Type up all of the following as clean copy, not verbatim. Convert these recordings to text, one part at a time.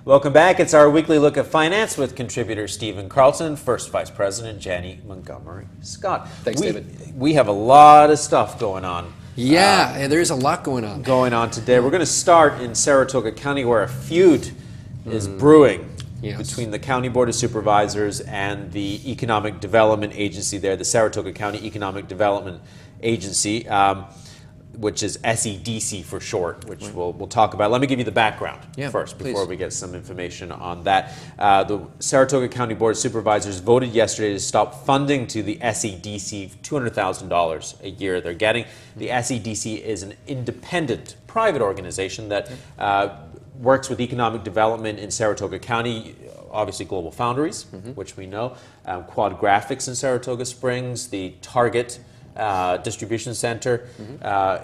Welcome back. It's our weekly look at finance with contributor Stephen Carlson, First Vice President Jenny Montgomery Scott. Thanks, David. We have a lot of stuff going on. Yeah, there is a lot going on. Today. We're going to start in Saratoga County, where a feud is brewing between the County Board of Supervisors and the Economic Development Agency there, the Saratoga County Economic Development Agency, which is SEDC for short, which we'll talk about. Let me give you the background first before we get some information on that. The Saratoga County Board of Supervisors voted yesterday to stop funding to the SEDC $200,000 a year they're getting. The SEDC is an independent private organization that works with economic development in Saratoga County, obviously Global Foundries, which we know, Quad Graphics in Saratoga Springs, the Target distribution center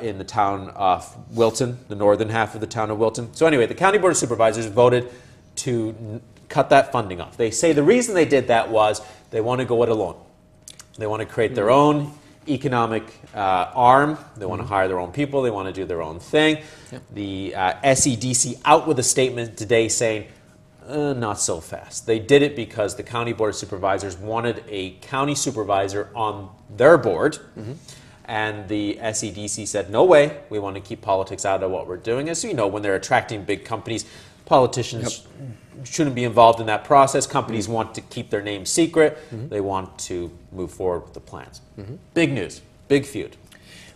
in the town of Wilton, the northern half of the town of Wilton. So anyway, the County Board of Supervisors voted to cut that funding off. They say the reason they did that was they want to go it alone. They want to create their own economic arm. They want to hire their own people. They want to do their own thing. The SEDC out with a statement today saying, not so fast. They did it because the County Board of Supervisors wanted a county supervisor on their board, and the SEDC said, no way, we want to keep politics out of what we're doing. As you know, when they're attracting big companies, politicians shouldn't be involved in that process. Companies want to keep their name secret. They want to move forward with the plans. Big news, big feud.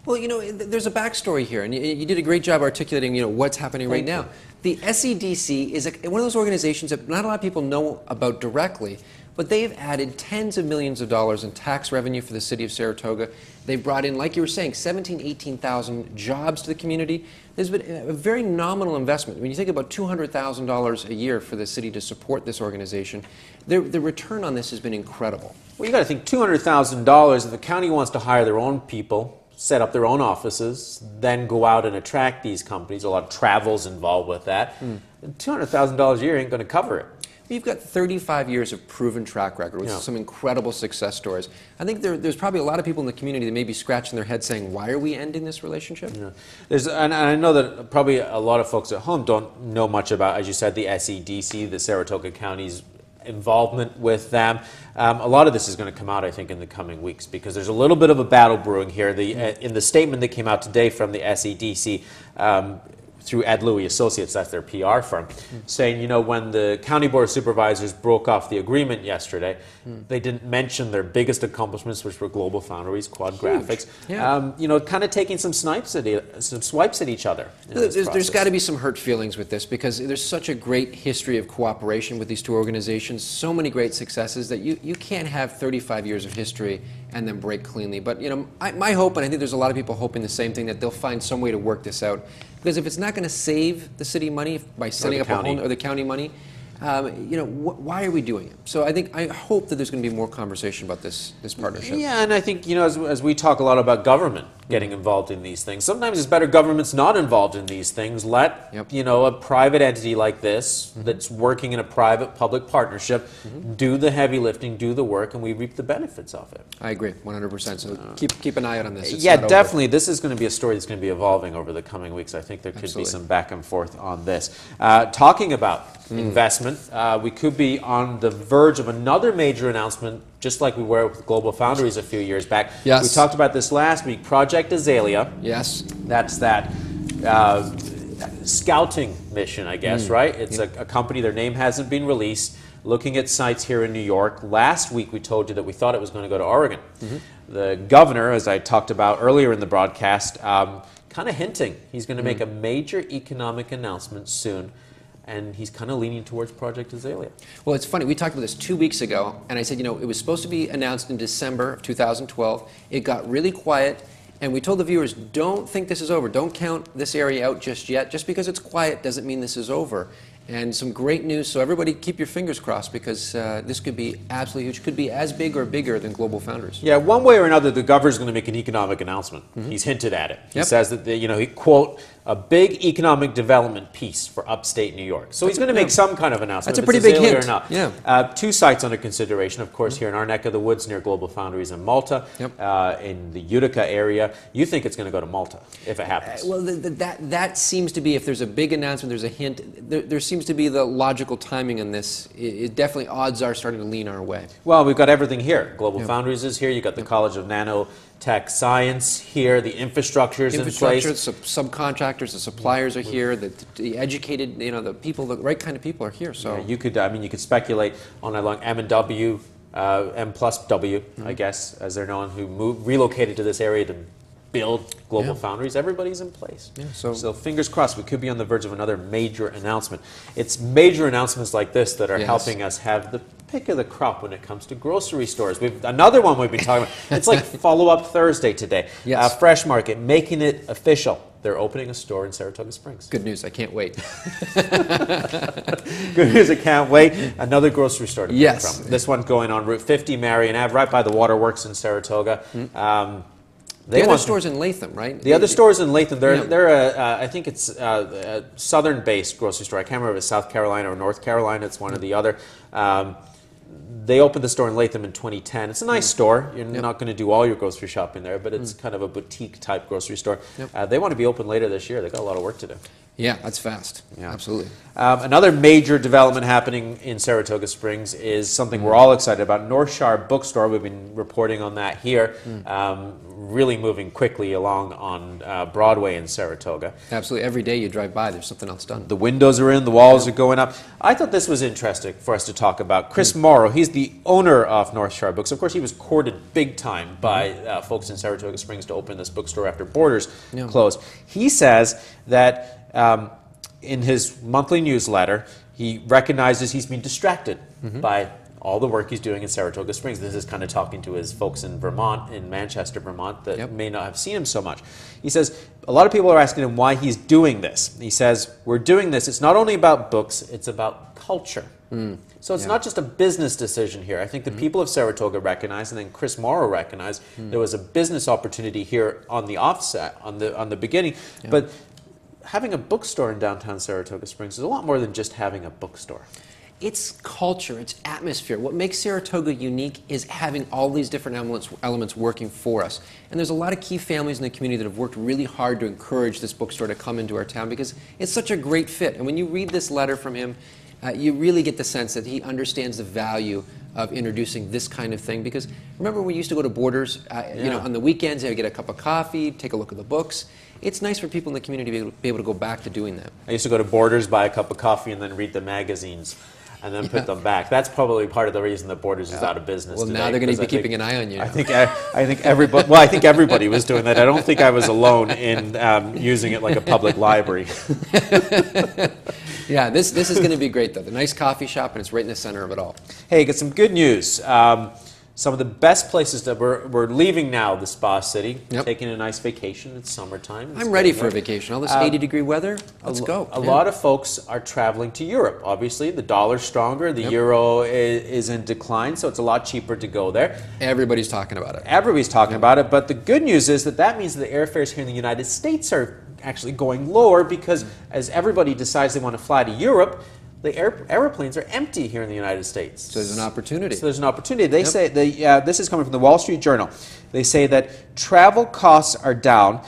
Well, you know, there's a backstory here, and you did a great job articulating, you know, what's happening right now. The SEDC is one of those organizations that not a lot of people know about directly, but they've added tens of millions of dollars in tax revenue for the city of Saratoga. They've brought in, like you were saying, 18,000 jobs to the community. There's been a very nominal investment. When you think about $200,000 a year for the city to support this organization, the return on this has been incredible. Well, you got to think $200,000, if the county wants to hire their own people, set up their own offices, then go out and attract these companies. A lot of travel's involved with that. $200,000 a year ain't going to cover it. We've got 35 years of proven track record with some incredible success stories. I think there's probably a lot of people in the community that may be scratching their head saying, why are we ending this relationship? And I know that probably a lot of folks at home don't know much about, as you said, the SEDC, the Saratoga County's involvement with them. A lot of this is going to come out, I think, in the coming weeks, because there's a little bit of a battle brewing here. In the statement that came out today from the SEDC, through Ed Louie Associates, that's their PR firm, saying, you know, when the County Board of Supervisors broke off the agreement yesterday, they didn't mention their biggest accomplishments, which were Global Foundries, Quad Graphics, you know, kind of taking some swipes at each other. There's got to be some hurt feelings with this, because there's such a great history of cooperation with these two organizations, so many great successes that you can't have 35 years of history and then break cleanly. But, you know, my hope, and I think there's a lot of people hoping the same thing, that they'll find some way to work this out. Because if it's not going to save the city money by setting up a home, or the county money, you know, why are we doing it? So I hope that there's going to be more conversation about this partnership. Yeah, and I think, you know, as we talk a lot about government getting involved in these things, sometimes it's better government's not involved in these things. Let, you know, a private entity like this that's working in a private-public partnership do the heavy lifting, do the work, and we reap the benefits of it. I agree, 100%. So keep an eye out on this. It's definitely. This is going to be a story that's going to be evolving over the coming weeks. I think there could be some back and forth on this. Talking about investment, we could be on the verge of another major announcement, just like we were with Global Foundries a few years back. We talked about this last week, Project Azalea. That's that scouting mission, I guess, right? It's a company, their name hasn't been released, looking at sites here in New York. Last week we told you that we thought it was going to go to Oregon. The governor, as I talked about earlier in the broadcast, kind of hinting he's going to make a major economic announcement soon. And he's kind of leaning towards Project Azalea. Well, it's funny. We talked about this 2 weeks ago, and I said, you know, it was supposed to be announced in December of 2012. It got really quiet, and we told the viewers, don't think this is over. Don't count this area out just yet. Just because it's quiet doesn't mean this is over. And some great news, so everybody keep your fingers crossed, because this could be absolutely huge. Could be as big or bigger than Global Foundries. Yeah, one way or another, the governor's going to make an economic announcement. He's hinted at it. He says that, you know, he, quote, a big economic development piece for upstate New York. So he's going to make some kind of announcement. That's a pretty big hint. Or not. Two sites under consideration, of course, here in our neck of the woods near Global Foundries in Malta, in the Utica area. You think it's going to go to Malta if it happens? Well, that seems to be, if there's a big announcement, there's a hint. There seems to be the logical timing in this. It definitely, odds are starting to lean our way. Well, we've got everything here. Global Foundries is here. You've got the College of Nanotech Science here. The infrastructure's in place. Subcontractors, the suppliers are here. The educated, the people, the right kind of people are here. So you could, you could speculate all night long. M&W, M+W, I guess, as they're known, who relocated to this area to build Global Foundries. Everybody's in place. Yeah, so fingers crossed, we could be on the verge of another major announcement. It's major announcements like this that are helping us have the pick of the crop when it comes to grocery stores. Another one we've been talking about. It's like Follow-Up Thursday today. Yes. Fresh Market, making it official. They're opening a store in Saratoga Springs. Good news. I can't wait. Good news. I can't wait. Another grocery store to pick from. This one going on Route 50, Marion Ave, right by the Waterworks in Saratoga. The other store's in Latham, right? The other store's in Latham. They're I think it's a southern-based grocery store. I can't remember if it's South Carolina or North Carolina. It's one or the other. They opened the store in Latham in 2010. It's a nice store. You're not going to do all your grocery shopping there, but it's kind of a boutique-type grocery store. They want to be open later this year. They've got a lot of work to do. Yeah, that's fast. Yeah, absolutely. Another major development happening in Saratoga Springs is something we're all excited about. North Shore Bookstore, we've been reporting on that here, really moving quickly along on Broadway in Saratoga. Absolutely. Every day you drive by, there's something else done. The windows are in, the walls are going up. I thought this was interesting for us to talk about. Chris Morrow, he's the owner of North Shore Books. Of course, he was courted big time by folks in Saratoga Springs to open this bookstore after Borders closed. He says that in his monthly newsletter, he recognizes he's been distracted by all the work he's doing in Saratoga Springs. This is kind of talking to his folks in Vermont, in Manchester, Vermont, that may not have seen him so much. He says, a lot of people are asking him why he's doing this. He says, we're doing this. It's not only about books, it's about culture. So it's not just a business decision here. I think the people of Saratoga recognize, and then Chris Morrow recognized, there was a business opportunity here on the offset, on the beginning. But having a bookstore in downtown Saratoga Springs is a lot more than just having a bookstore. It's culture, it's atmosphere. What makes Saratoga unique is having all these different elements working for us. And there's a lot of key families in the community that have worked really hard to encourage this bookstore to come into our town because it's such a great fit. And when you read this letter from him, you really get the sense that he understands the value of introducing this kind of thing. Because remember, we used to go to Borders, on the weekends, get a cup of coffee, take a look at the books. It's nice for people in the community to be able to go back to doing that. I used to go to Borders, buy a cup of coffee, and then read the magazines, and then put them back. That's probably part of the reason that Borders is out of business today. Well, now they're going to be keeping an eye on you. I think everybody. Well, I think everybody was doing that. I don't think I was alone in using it like a public library. Yeah, this is going to be great though. The nice coffee shop, and it's right in the center of it all. Hey, got some good news. Some of the best places that we're leaving now, the Spa City, taking a nice vacation. It's summertime. I'm ready for a vacation. All this 80-degree weather, let's go. A lot of folks are traveling to Europe. Obviously, the dollar's stronger, the euro is in decline, so it's a lot cheaper to go there. Everybody's talking about it. Everybody's talking about it, but the good news is that means the airfares here in the United States are actually going lower because as everybody decides they want to fly to Europe, the airplanes are empty here in the United States. So there's an opportunity. They say, this is coming from the Wall Street Journal. They say that travel costs are down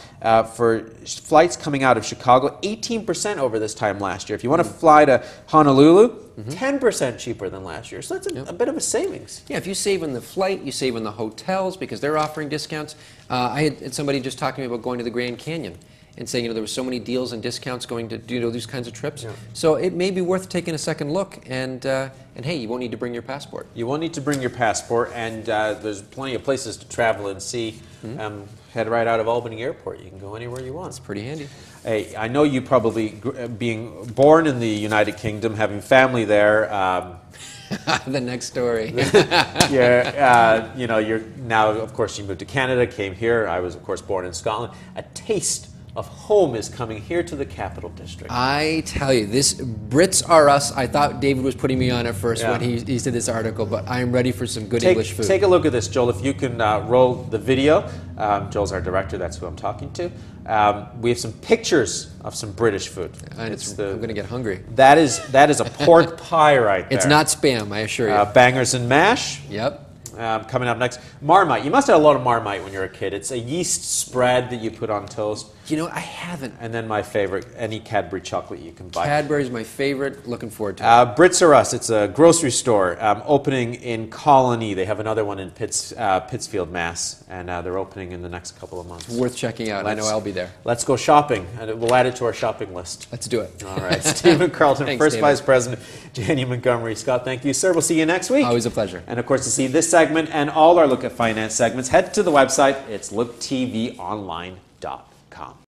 for flights coming out of Chicago 18% over this time last year. If you want to fly to Honolulu, 10% cheaper than last year. So that's a bit of a savings. Yeah, if you save on the flight, you save on the hotels because they're offering discounts. I had somebody just talking to me about going to the Grand Canyon and saying, there were so many deals and discounts going to these kinds of trips. So it may be worth taking a second look. And hey, you won't need to bring your passport. You won't need to bring your passport, and there's plenty of places to travel and see. Head right out of Albany Airport. You can go anywhere you want. It's pretty handy. Hey, I know you probably, being born in the United Kingdom, having family there. The next story. You're now, of course, you moved to Canada, came here. I was, of course, born in Scotland. A taste of home is coming here to the Capital District. I tell you, this Brits are us. I thought David was putting me on it first when he did this article, but I am ready for some good English food. Take a look at this, Joel. If you can roll the video. Joel's our director. That's who I'm talking to. We have some pictures of some British food. And I'm going to get hungry. That is a pork pie right there. It's not Spam, I assure you. Bangers and mash. Yep. Coming up next, Marmite. You must have had a lot of Marmite when you were a kid. It's a yeast spread that you put on toast. You know, I haven't. And then my favorite, any Cadbury chocolate you can buy. Cadbury's my favorite. Looking forward to it. Brits R Us, it's a grocery store opening in Colony. They have another one in Pittsfield, Mass. And they're opening in the next couple of months. Worth checking out. I know I'll be there. Let's go shopping. And we'll add it to our shopping list. Let's do it. All right. Stephen Carlton, Thanks, First David. Vice President, Janney Montgomery. Scott, thank you, sir. We'll see you next week. Always a pleasure. And of course, to see this segment and all our Look at Finance segments, head to the website. It's looktvonline.com.